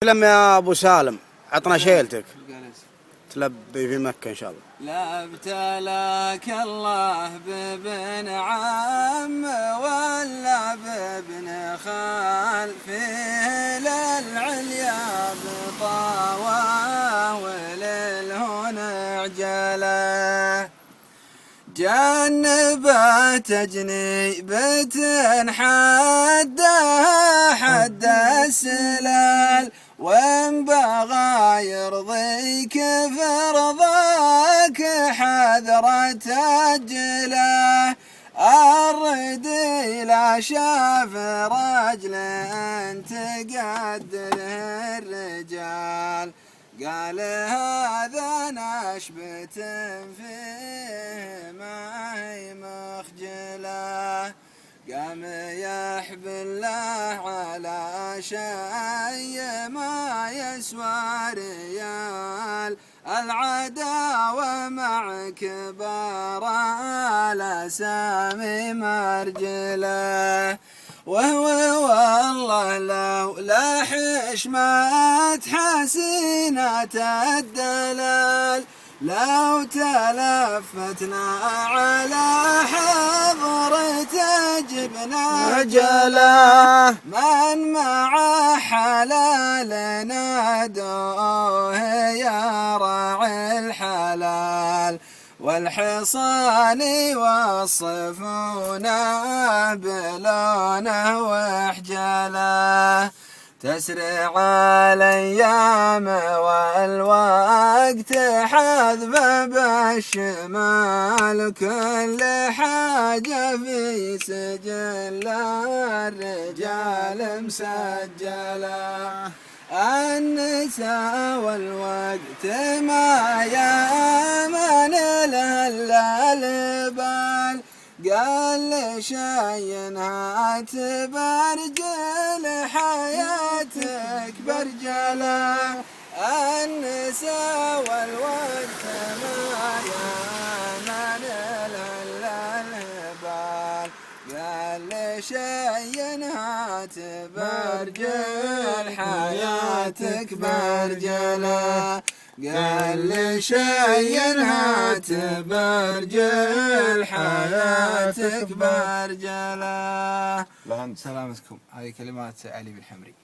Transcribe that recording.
لم يا ابو سالم عطنا شيلتك تلبي في مكه ان شاء الله. لا ابتلاك الله بابن عم ولا بابن خال، فيه للعليا بطاوة وللهنا عجله. جنبه تجنيبة حدها حد السلال، وإن بغى يرضيك فرضاك حذر تأجله. الردي لا شاف رجل تقدره الرجال، قال هذا نشبة فيه ما هي مخجله. قام يحبل له على شيء ما يسوى ريال، العداوة مع كبار الأسامي مرجله. وهو والله لولا حشمة حسينة الدلال، لو تلفتنا على حضرة جبنا جلا. من مع حلال نادوه يا راعي الحلال، والحصان يوصفونه بلونه وحجله. تسرع الايام والوقت حذف بالشمال، كل حاجه في سجل الرجال مسجله. النساء والوقت ما يامن له الا البال، قال شي هات برجل حياتك برجله. النساء والوقت ما يامن له الا البال، قال شي هات برجل حياتك برجله. قال شي هات برجل حياتك برجله. سلامتكم. هذه كلمات علي بن حمري.